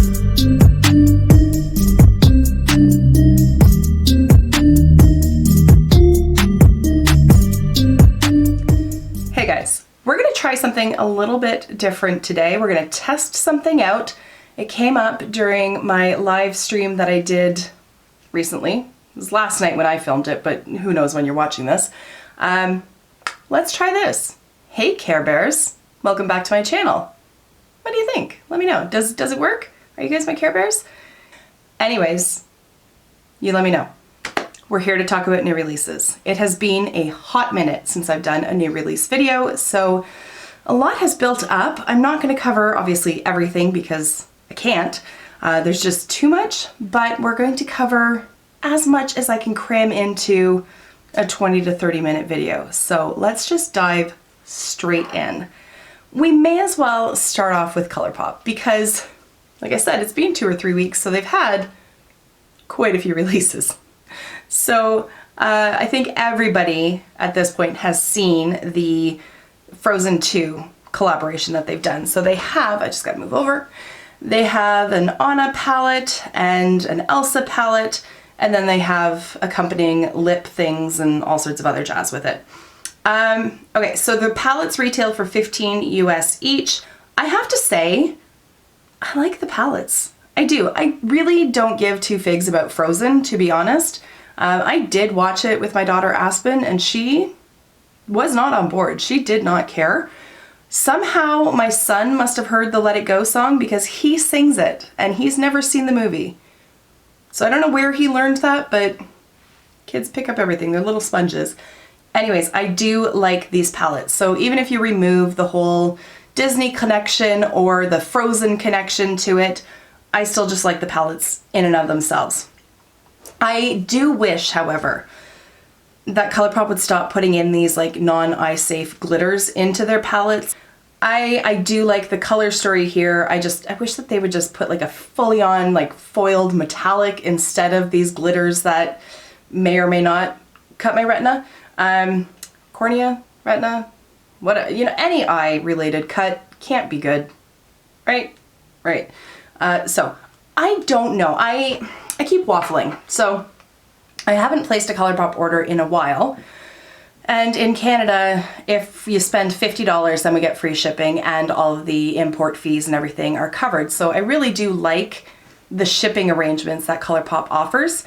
Hey guys, we're going to try something a little bit different today. We're going to test something out. It came up during my live stream that I did recently. It was last night when I filmed it, but who knows when you're watching this. Let's try this. Hey Care Bears, welcome back to my channel. What do you think? Let me know. Does it work? Are you guys my Care Bears? Anyways, you let me know. We're here to talk about new releases. It has been a hot minute since I've done a new release video, so a lot has built up. I'm not going to cover, obviously, everything because I can't. There's just too much, but we're going to cover as much as I can cram into a 20 to 30 minute video. So let's just dive straight in. We may as well start off with Colourpop because, like I said, it's been 2 or 3 weeks, so they've had quite a few releases. So I think everybody at this point has seen the Frozen 2 collaboration that they've done. So they have, I just gotta move over, they have an Anna palette and an Elsa palette, and then they have accompanying lip things and all sorts of other jazz with it. Okay, so the palettes retail for $15 US each. I have to say, I like the palettes. I do. I really don't give two figs about Frozen, to be honest. I did watch it with my daughter Aspen, and she was not on board. She did not care. Somehow my son must have heard the Let It Go song because he sings it, and he's never seen the movie. So I don't know where he learned that, but kids pick up everything. They're little sponges. Anyways, I do like these palettes. So even if you remove the whole Disney connection or the Frozen connection to it, I still just like the palettes in and of themselves. I do wish, however, that Colourpop would stop putting in these like non-eye safe glitters into their palettes. I do like the color story here. I wish that they would just put like a fully on like foiled metallic instead of these glitters that may or may not cut my retina. Cornea, retina, what, you know, any eye related cut can't be good, right? Right. So I don't know. I keep waffling. So I haven't placed a Colourpop order in a while. And in Canada, if you spend $50, then we get free shipping and all of the import fees and everything are covered. So I really do like the shipping arrangements that Colourpop offers.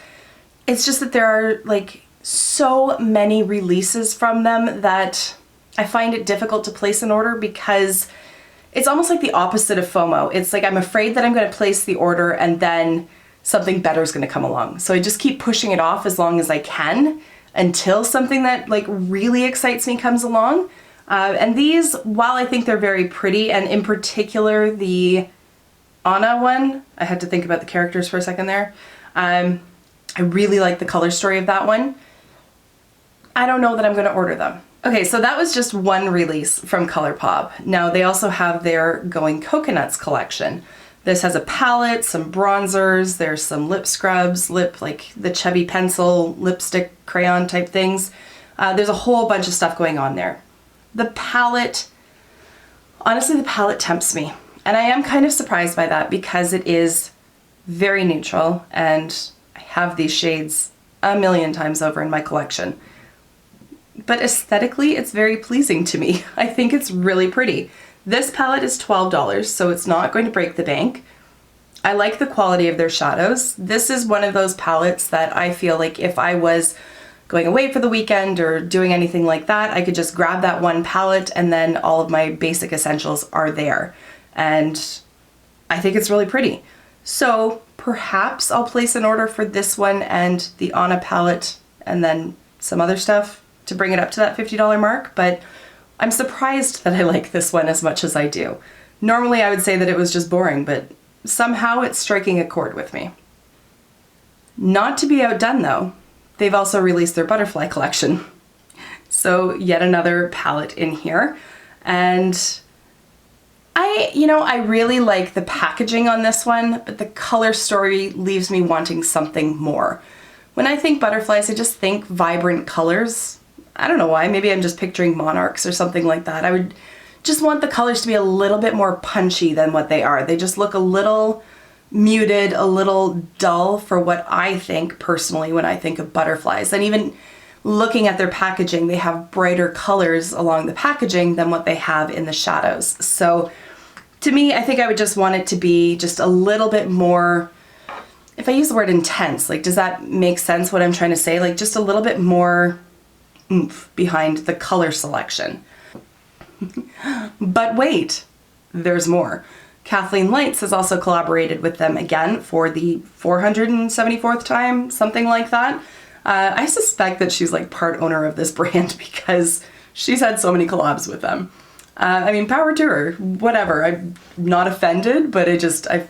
It's just that there are like so many releases from them that I find it difficult to place an order because it's almost like the opposite of FOMO. It's like I'm afraid that I'm going to place the order and then something better is going to come along. So I just keep pushing it off as long as I can until something that like really excites me comes along. And these, while I think they're very pretty, and in particular the Anna one, I had to think about the characters for a second there. I really like the color story of that one. I don't know that I'm going to order them. Okay, so that was just one release from Colourpop. Now they also have their Going Coconuts collection. This has a palette, some bronzers, there's some lip scrubs, like the chubby pencil, lipstick, crayon type things. There's a whole bunch of stuff going on there. The palette, honestly, the palette tempts me. And I am kind of surprised by that because it is very neutral and I have these shades a million times over in my collection. But aesthetically, it's very pleasing to me. I think it's really pretty. This palette is $12, so it's not going to break the bank. I like the quality of their shadows. This is one of those palettes that I feel like if I was going away for the weekend or doing anything like that, I could just grab that one palette and then all of my basic essentials are there. And I think it's really pretty. So perhaps I'll place an order for this one and the Anna palette and then some other stuff to bring it up to that $50 mark, but I'm surprised that I like this one as much as I do. Normally I would say that it was just boring, but somehow it's striking a chord with me. Not to be outdone though, they've also released their butterfly collection. So yet another palette in here. And I really like the packaging on this one, but the color story leaves me wanting something more. When I think butterflies, I just think vibrant colors. I don't know why, maybe I'm just picturing monarchs or something like that. I would just want the colors to be a little bit more punchy than what they are. They just look a little muted, a little dull for what I think personally when I think of butterflies. And even looking at their packaging, they have brighter colors along the packaging than what they have in the shadows. So to me, I think I would just want it to be just a little bit more, if I use the word intense, like, does that make sense what I'm trying to say? Like, just a little bit more oomph behind the color selection. But wait, there's more. Kathleenlights has also collaborated with them again for the 474th time, something like that. I suspect that she's like part owner of this brand because she's had so many collabs with them. I mean, power to her, whatever. I'm not offended, but I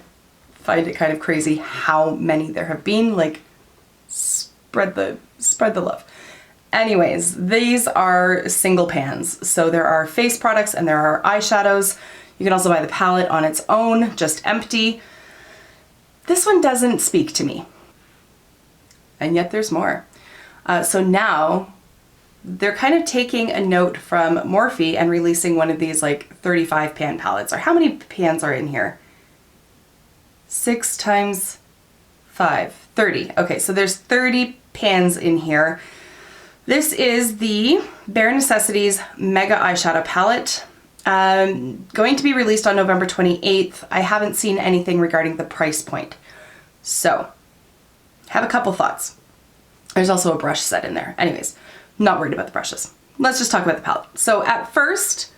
find it kind of crazy how many there have been. Like, spread the love. Anyways, these are single pans. So there are face products and there are eyeshadows. You can also buy the palette on its own, just empty. This one doesn't speak to me. And yet there's more. So now they're kind of taking a note from Morphe and releasing one of these like 35 pan palettes. Or how many pans are in here? 6 times 5, 30. Okay, so there's 30 pans in here. This is the Bare Necessities Mega Eyeshadow Palette. Going to be released on November 28th. I haven't seen anything regarding the price point. So, have a couple thoughts. There's also a brush set in there. Anyways, not worried about the brushes. Let's just talk about the palette. So at first,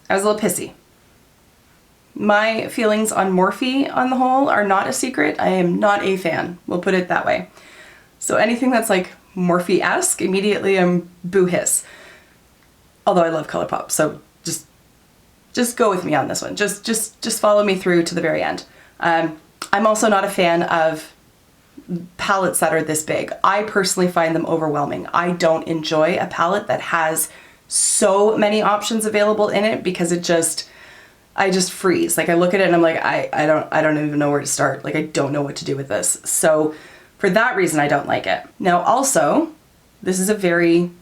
I was a little pissy. My feelings on Morphe on the whole are not a secret. I am not a fan. We'll put it that way. So anything that's like Morphe-esque, immediately I'm boo-hiss. Although I love Colourpop, so just go with me on this one. Just follow me through to the very end. I'm also not a fan of palettes that are this big. I personally find them overwhelming. I don't enjoy a palette that has so many options available in it because I just freeze. Like, I look at it and I'm like, I don't even know where to start. Like, I don't know what to do with this. So for that reason, I don't like it. Now also, this is a very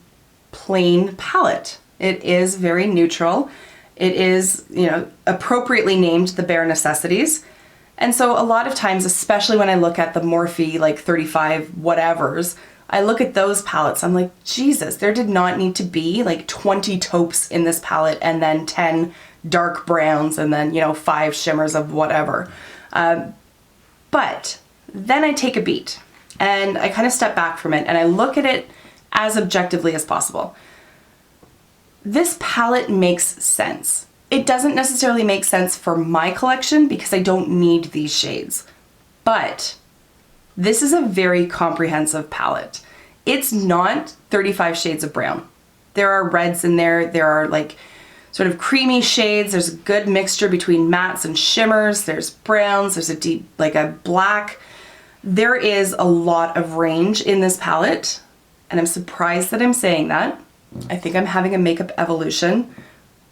plain palette. It is very neutral. It is, appropriately named the Bare Necessities. And so a lot of times, especially when I look at the Morphe like 35 whatevers, I look at those palettes, I'm like, Jesus, there did not need to be like 20 taupes in this palette and then 10 dark browns and then, 5 shimmers of whatever. But then I take a beat and I kind of step back from it and I look at it as objectively as possible. This palette makes sense. It doesn't necessarily make sense for my collection because I don't need these shades, but this is a very comprehensive palette. It's not 35 shades of brown. There are reds in there. There are like sort of creamy shades. There's a good mixture between mattes and shimmers. There's browns. There's a deep, like a black. There is a lot of range in this palette, and I'm surprised that I'm saying that. I think I'm having a makeup evolution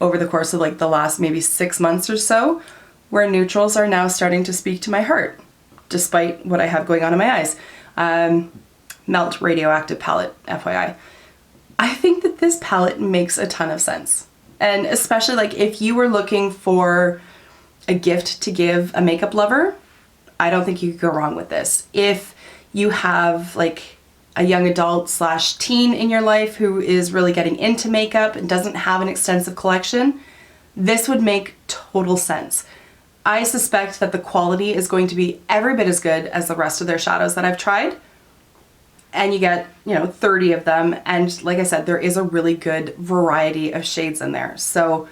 over the course of like the last maybe 6 months or so, where neutrals are now starting to speak to my heart, despite what I have going on in my eyes. Melt Radioactive palette, FYI. I think that this palette makes a ton of sense. And especially like if you were looking for a gift to give a makeup lover, I don't think you could go wrong with this. If you have like a young adult / teen in your life who is really getting into makeup and doesn't have an extensive collection, this would make total sense. I suspect that the quality is going to be every bit as good as the rest of their shadows that I've tried. And you get, 30 of them. And like I said, there is a really good variety of shades in there. So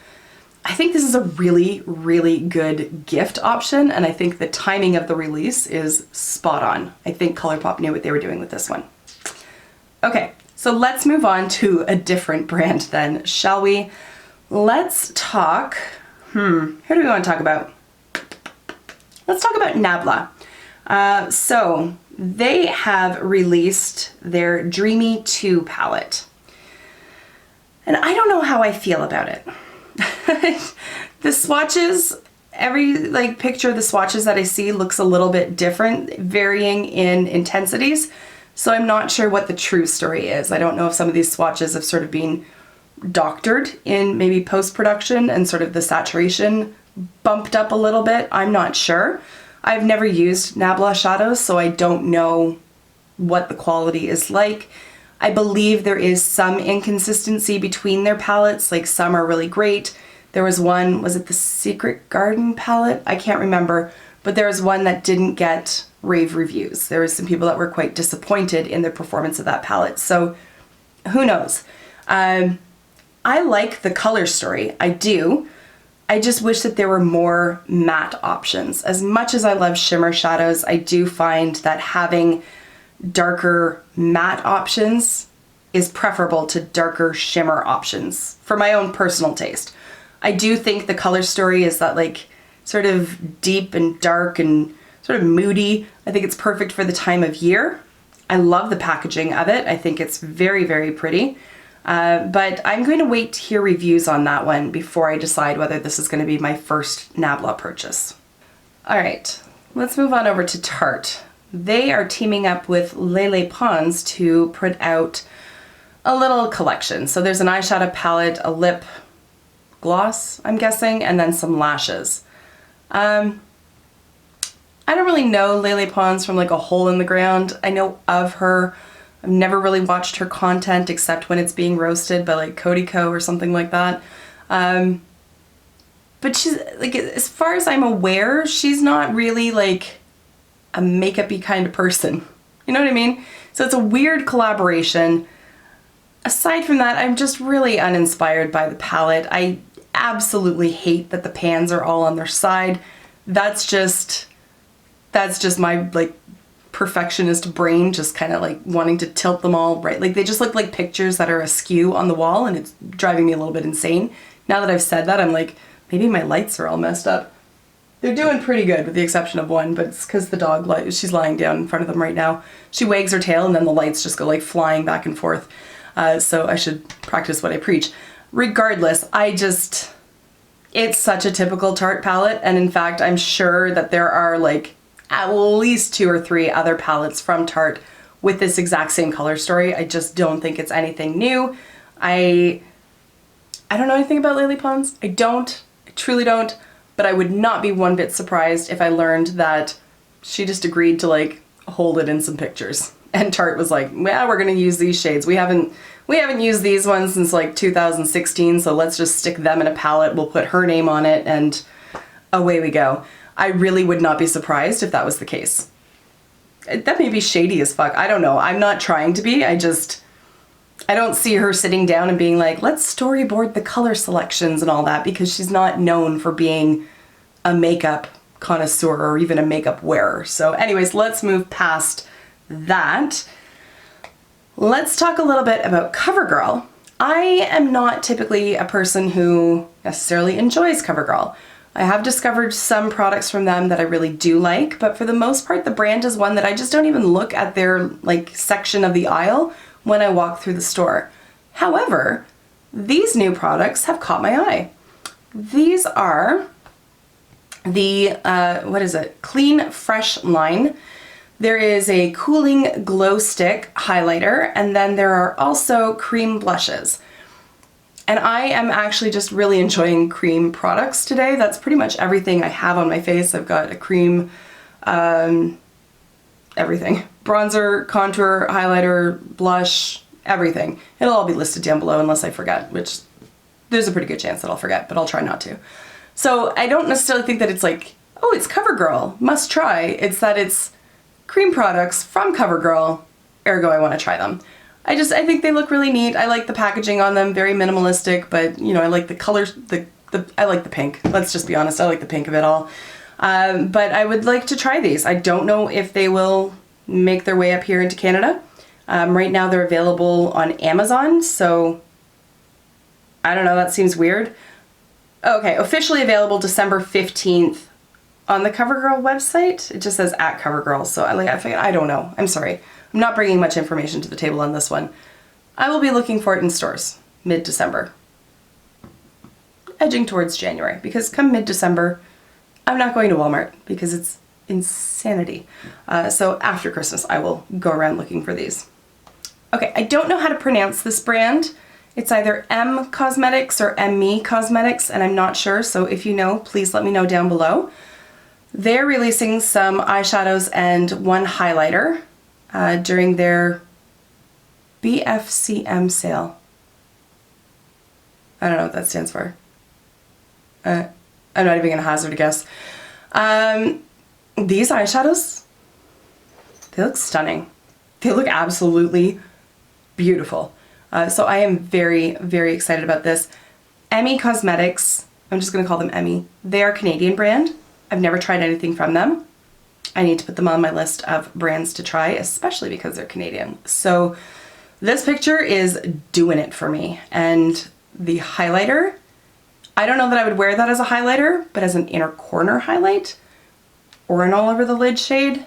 I think this is a really, really good gift option. And I think the timing of the release is spot on. I think Colourpop knew what they were doing with this one. Okay, so let's move on to a different brand then, shall we? Let's talk, who do we want to talk about? Let's talk about Nabla. So they have released their Dreamy 2 palette. And I don't know how I feel about it. The swatches, every picture of the swatches that I see looks a little bit different, varying in intensities. So I'm not sure what the true story is. I don't know if some of these swatches have sort of been doctored in maybe post-production and sort of the saturation bumped up a little bit. I'm not sure. I've never used Nabla shadows, so I don't know what the quality is like. I believe there is some inconsistency between their palettes, like some are really great. There was one, was it the Secret Garden palette? I can't remember, but there was one that didn't get rave reviews. There was some people that were quite disappointed in the performance of that palette, so who knows? I like the color story, I do. I just wish that there were more matte options. As much as I love shimmer shadows, I do find that having darker matte options is preferable to darker shimmer options for my own personal taste. I do think the color story is that like sort of deep and dark and sort of moody. I think it's perfect for the time of year. I love the packaging of it. I think it's very, very pretty. But I'm going to wait to hear reviews on that one before I decide whether this is going to be my first Nabla purchase. All right, let's move on over to Tarte. They are teaming up with Lele Pons to put out a little collection. So there's an eyeshadow palette, a lip gloss, I'm guessing, and then some lashes. I don't really know Lele Pons from like a hole in the ground. I know of her. I've never really watched her content except when it's being roasted by like Cody Co or something like that. But she's like, as far as I'm aware, she's not really like a makeup-y kind of person. You know what I mean? So it's a weird collaboration. Aside from that, I'm just really uninspired by the palette. I absolutely hate that the pans are all on their side. That's just my like perfectionist brain just kind of like wanting to tilt them all right. Like they just look like pictures that are askew on the wall, and it's driving me a little bit insane. Now that I've said that, I'm like, maybe my lights are all messed up. They're doing pretty good with the exception of one, but it's because the dog, she's lying down in front of them right now. She wags her tail and then the lights just go like flying back and forth. So I should practice what I preach. Regardless, it's such a typical Tarte palette, and in fact, I'm sure that there are like at least 2 or 3 other palettes from Tarte with this exact same color story. I just don't think it's anything new. I don't know anything about Lele Pons. I truly don't, but I would not be one bit surprised if I learned that she just agreed to like hold it in some pictures. And Tarte was like, well, we're gonna use these shades. We haven't used these ones since like 2016, so let's just stick them in a palette. We'll put her name on it and away we go. I really would not be surprised if that was the case. That may be shady as fuck. I don't know. I'm not trying to be. I don't see her sitting down and being like, let's storyboard the color selections and all that, because she's not known for being a makeup connoisseur or even a makeup wearer. So anyways, let's move past that. Let's talk a little bit about CoverGirl. I am not typically a person who necessarily enjoys CoverGirl. I have discovered some products from them that I really do like, but for the most part, the brand is one that I just don't even look at their like section of the aisle when I walk through the store. However, these new products have caught my eye. These are the, Clean Fresh line. There is a cooling glow stick highlighter, and then there are also cream blushes. And I am actually just really enjoying cream products today. That's pretty much everything I have on my face. I've got a cream, everything. Bronzer, contour, highlighter, blush, everything. It'll all be listed down below unless I forget, which there's a pretty good chance that I'll forget, but I'll try not to. So I don't necessarily think that it's like, oh, it's CoverGirl, must try. It's that it's cream products from CoverGirl, ergo I want to try them. I think they look really neat. I like the packaging on them, very minimalistic, but you know, I like the colors, I like the pink. Let's just be honest, I like the pink of it all. But I would like to try these. I don't know if they will make their way up here into Canada. Right now they're available on Amazon, so I don't know, that seems weird. Okay, officially available December 15th on the CoverGirl website. It just says at CoverGirl, so I don't know. I'm sorry. I'm not bringing much information to the table on this one. I will be looking for it in stores mid-December. Edging towards January, because come mid-December, I'm not going to Walmart because it's insanity. So after Christmas, I will go around looking for these. Okay, I don't know how to pronounce this brand. It's either M Cosmetics or ME Cosmetics, and I'm not sure, so if you know, please let me know down below. They're releasing some eyeshadows and one highlighter during their BFCM sale. I don't know what that stands for. I'm not even gonna hazard a guess. These eyeshadows, they look stunning. They look absolutely beautiful. So I am very, very excited about this. Emmy Cosmetics, I'm just gonna call them Emmy. They are a Canadian brand. I've never tried anything from them. I need to put them on my list of brands to try, especially because they're Canadian. So this picture is doing it for me. And the highlighter, I don't know that I would wear that as a highlighter, but as an inner corner highlight or an all over the lid shade,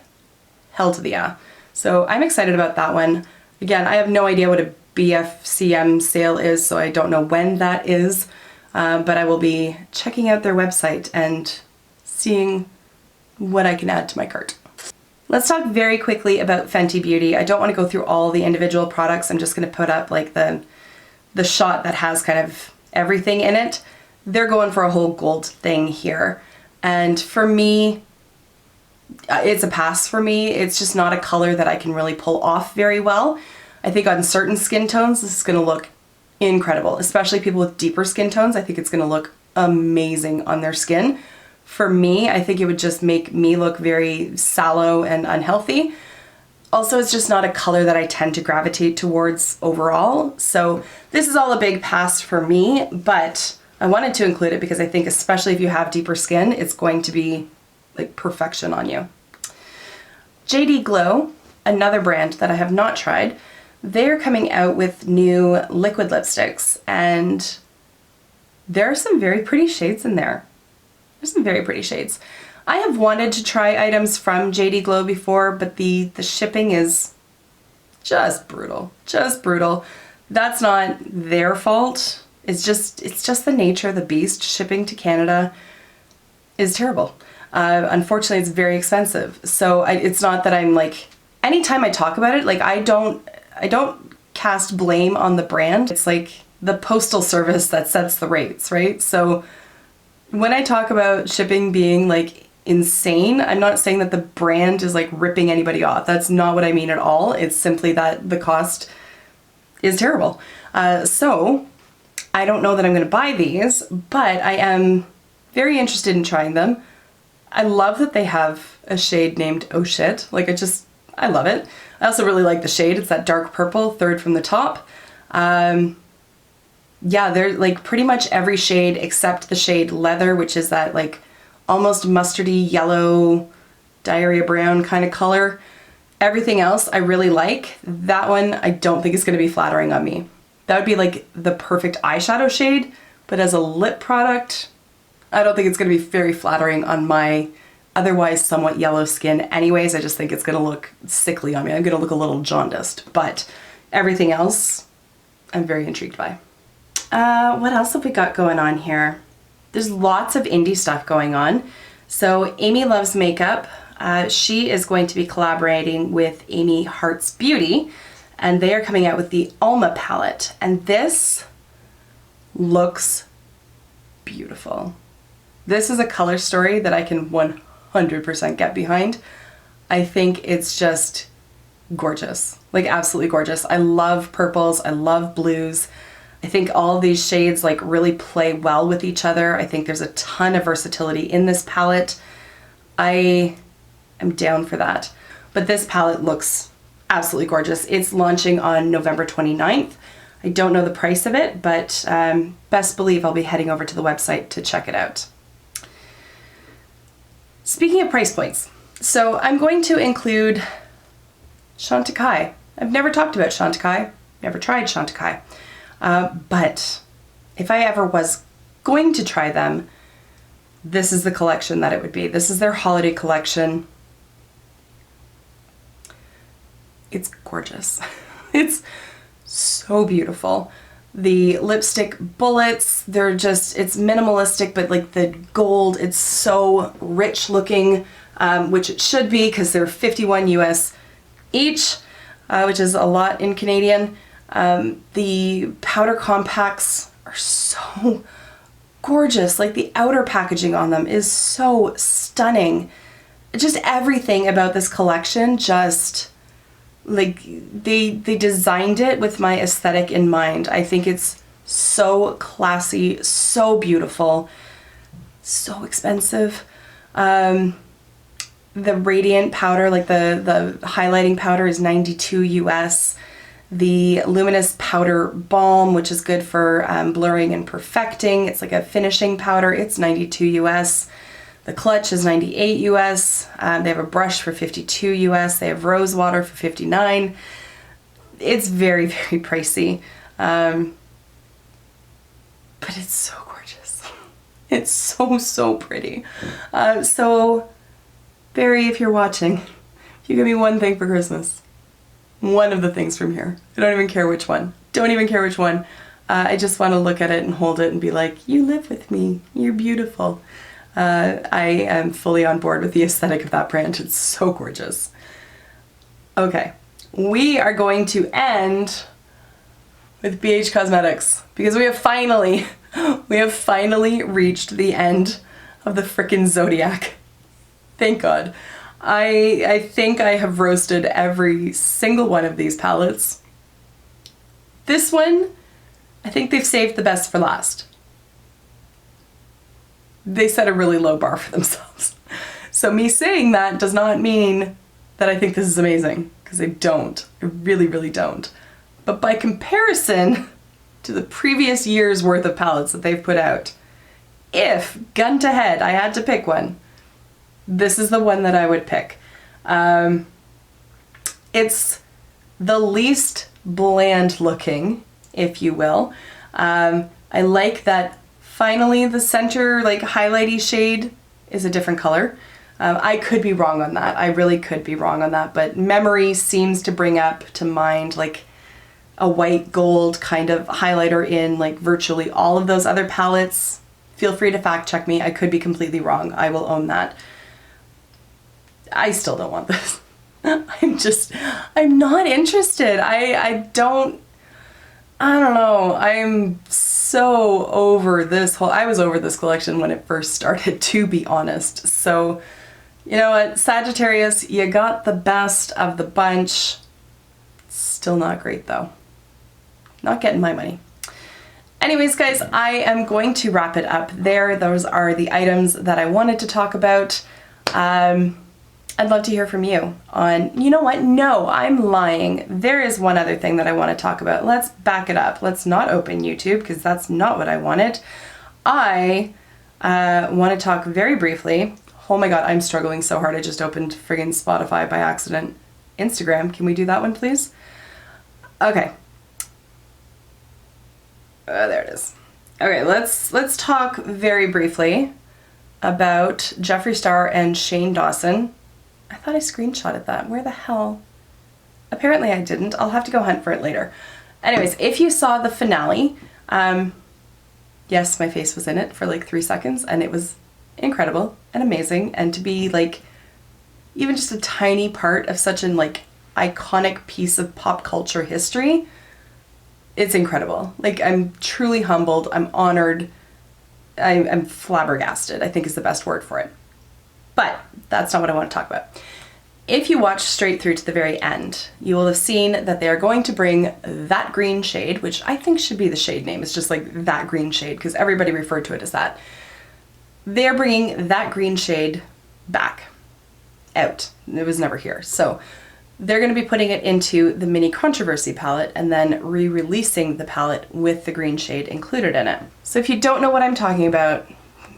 hell to the yeah. So I'm excited about that one. Again, I have no idea what a BFCM sale is, so I don't know when that is, but I will be checking out their website and seeing what I can add to my cart. Let's talk very quickly about Fenty Beauty. I don't want to go through all the individual products. I'm just going to put up like the shot that has kind of everything in it. They're going for a whole gold thing here. And for me, it's a pass for me. It's just not a color that I can really pull off very well. I think on certain skin tones, this is going to look incredible, especially people with deeper skin tones. I think it's going to look amazing on their skin. For me, I think it would just make me look very sallow and unhealthy. Also, it's just not a color that I tend to gravitate towards overall. So this is all a big pass for me, but I wanted to include it because I think especially if you have deeper skin, it's going to be like perfection on you. JD Glow, another brand that I have not tried, they're coming out with new liquid lipsticks, and there are some very pretty shades in there. There's some very pretty shades. I have wanted to try items from JD Glow before, but the shipping is just brutal. Just brutal. That's not their fault. It's just the nature of the beast. Shipping to Canada is terrible. Unfortunately, it's very expensive. So it's not that I'm like, anytime I talk about it, like I don't cast blame on the brand. It's like the postal service that sets the rates, right? So when I talk about shipping being like insane, I'm not saying that the brand is like ripping anybody off. That's not what I mean at all. It's simply that the cost is terrible. So I don't know that I'm going to buy these, but I am very interested in trying them. I love that they have a shade named Oh Shit. Like I love it. I also really like the shade. It's that dark purple, third from the top. Yeah, they're like pretty much every shade except the shade Leather, which is that like almost mustardy yellow, diarrhea brown kind of color. Everything else I really like. That one I don't think is going to be flattering on me. That would be like the perfect eyeshadow shade, but as a lip product, I don't think it's going to be very flattering on my otherwise somewhat yellow skin anyways. I just think it's going to look sickly on me. I'm going to look a little jaundiced, but everything else I'm very intrigued by. What else have we got going on here? There's lots of indie stuff going on. So Amy Loves Makeup, she is going to be collaborating with Amy Hearts Beauty, and they are coming out with the Alma palette. And this looks beautiful. This is a color story that I can 100% get behind. I think it's just gorgeous, like absolutely gorgeous. I love purples, I love blues. I think all of these shades like really play well with each other. I think there's a ton of versatility in this palette. I am down for that. But this palette looks absolutely gorgeous. It's launching on November 29th. I don't know the price of it, but best believe I'll be heading over to the website to check it out. Speaking of price points, so I'm going to include Chantecaille. I've never talked about Chantecaille, never tried Chantecaille. But if I ever was going to try them, this is the collection that it would be. This is their holiday collection. It's gorgeous. It's so beautiful. The lipstick bullets, they're just, it's minimalistic, but like the gold, it's so rich looking, which it should be because they're 51 US each, which is a lot in Canadian. The powder compacts are so gorgeous. Like the outer packaging on them is so stunning. Just everything about this collection, just like they designed it with my aesthetic in mind. I think it's so classy, so beautiful, so expensive. The radiant powder, like the highlighting powder, is $92 US. The luminous powder balm, which is good for blurring and perfecting, it's like a finishing powder, it's $92 US. The clutch is $98 US. They have a brush for $52 US. They have rose water for $59. It's very, very pricey. But it's so gorgeous. It's so, so pretty. So, Barry, if you're watching, if you give me one thing for Christmas, one of the things from here, I don't even care which one. Don't even care which one. I just want to look at it and hold it and be like, you live with me. You're beautiful. I am fully on board with the aesthetic of that brand. It's so gorgeous. Okay, we are going to end with BH Cosmetics because we have finally reached the end of the frickin' Zodiac. Thank God. I think I have roasted every single one of these palettes. This one, I think they've saved the best for last. They set a really low bar for themselves. So me saying that does not mean that I think this is amazing, because I don't. I really, really don't. But by comparison to the previous year's worth of palettes that they've put out, if, gun to head, I had to pick one, this is the one that I would pick. It's the least bland looking, if you will. I like that finally the center, like, highlighty shade is a different color. I could be wrong on that. I really could be wrong on that, but memory seems to bring up to mind like a white gold kind of highlighter in like virtually all of those other palettes. Feel free to fact check me. I could be completely wrong. I will own that. I still don't want this. I'm not interested. I don't know. I'm so over this I was over this collection when it first started, to be honest. So, you know what, Sagittarius, you got the best of the bunch. Still not great though. Not getting my money. Anyways, guys, I am going to wrap it up there. Those are the items that I wanted to talk about. I'd love to hear from you on, you know what? No, I'm lying. There is one other thing that I want to talk about. Let's back it up. Let's not open YouTube because that's not what I wanted. I want to talk very briefly. Oh my God, I'm struggling so hard. I just opened friggin' Spotify by accident. Instagram, can we do that one, please? Okay. There it is. Okay, let's talk very briefly about Geoffrey Star and Shane Dawson. I thought I screenshotted that. Where the hell? Apparently I didn't. I'll have to go hunt for it later. Anyways, if you saw the finale, yes, my face was in it for like 3 seconds and it was incredible and amazing, and to be like even just a tiny part of such an like iconic piece of pop culture history, it's incredible. Like, I'm truly humbled. I'm honored. I'm flabbergasted, I think is the best word for it. But that's not what I want to talk about. If you watch straight through to the very end, you will have seen that they are going to bring that green shade, which I think should be the shade name. It's just like that green shade because everybody referred to it as that. They're bringing that green shade back out. It was never here. So they're going to be putting it into the Mini Controversy palette and then re-releasing the palette with the green shade included in it. So if you don't know what I'm talking about,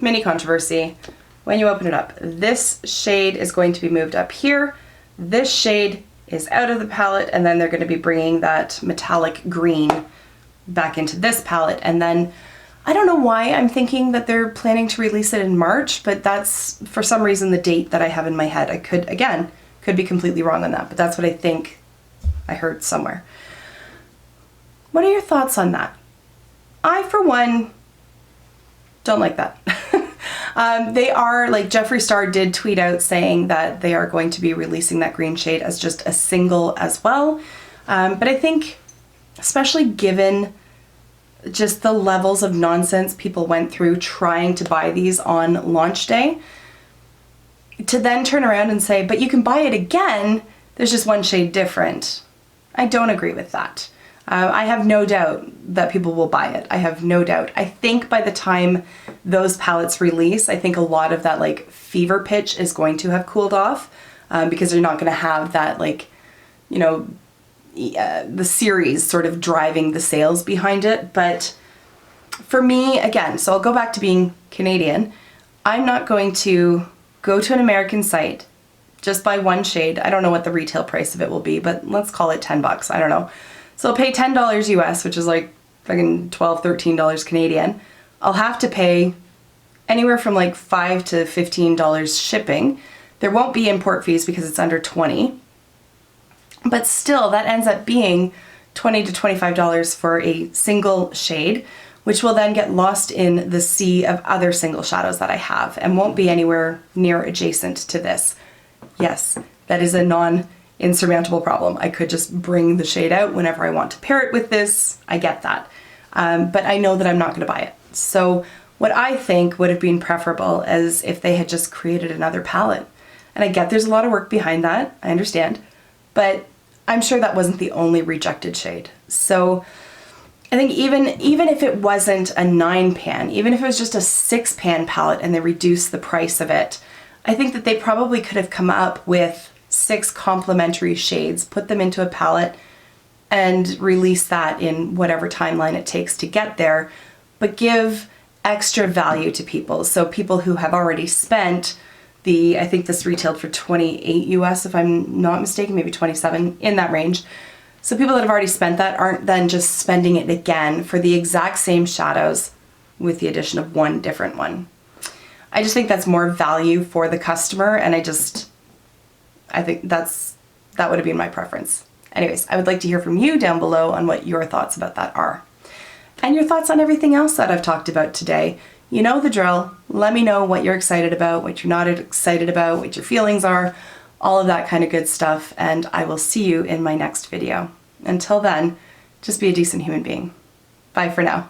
Mini Controversy, when you open it up, this shade is going to be moved up here. This shade is out of the palette, and then they're going to be bringing that metallic green back into this palette. And then I don't know why I'm thinking that they're planning to release it in March, but that's for some reason the date that I have in my head. I could be completely wrong on that, but that's what I think I heard somewhere. What are your thoughts on that? I, for one, don't like that. They are, like, Geoffrey Star did tweet out saying that they are going to be releasing that green shade as just a single as well. But I think, especially given just the levels of nonsense people went through trying to buy these on launch day, to then turn around and say, but you can buy it again, there's just one shade different. I don't agree with that. I have no doubt that people will buy it. I have no doubt. I think by the time those palettes release, I think a lot of that like fever pitch is going to have cooled off, because they're not going to have that, like, you know, the series sort of driving the sales behind it. But for me, again, so I'll go back to being Canadian. I'm not going to go to an American site, just buy one shade. I don't know what the retail price of it will be, but let's call it 10 bucks. I don't know. So I'll pay $10 US, which is like fucking $12, $13 Canadian. I'll have to pay anywhere from like $5 to $15 shipping. There won't be import fees because it's under 20. But still, that ends up being $20 to $25 for a single shade, which will then get lost in the sea of other single shadows that I have and won't be anywhere near adjacent to this. Yes, that is a non-insurmountable problem. I could just bring the shade out whenever I want to pair it with this. I get that. But I know that I'm not going to buy it. So what I think would have been preferable is if they had just created another palette. And I get there's a lot of work behind that. I understand. But I'm sure that wasn't the only rejected shade. So I think even if it wasn't a 9-pan, even if it was just a 6-pan palette and they reduced the price of it, I think that they probably could have come up with 6 complementary shades, put them into a palette, and release that in whatever timeline it takes to get there, but give extra value to people. So people who have already spent I think this retailed for 28 US, if I'm not mistaken, maybe 27, in that range. So people that have already spent that aren't then just spending it again for the exact same shadows with the addition of one different one. I just think that's more value for the customer, and I think that would have been my preference. Anyways, I would like to hear from you down below on what your thoughts about that are. And your thoughts on everything else that I've talked about today. You know the drill. Let me know what you're excited about, what you're not excited about, what your feelings are, all of that kind of good stuff, and I will see you in my next video. Until then, just be a decent human being. Bye for now.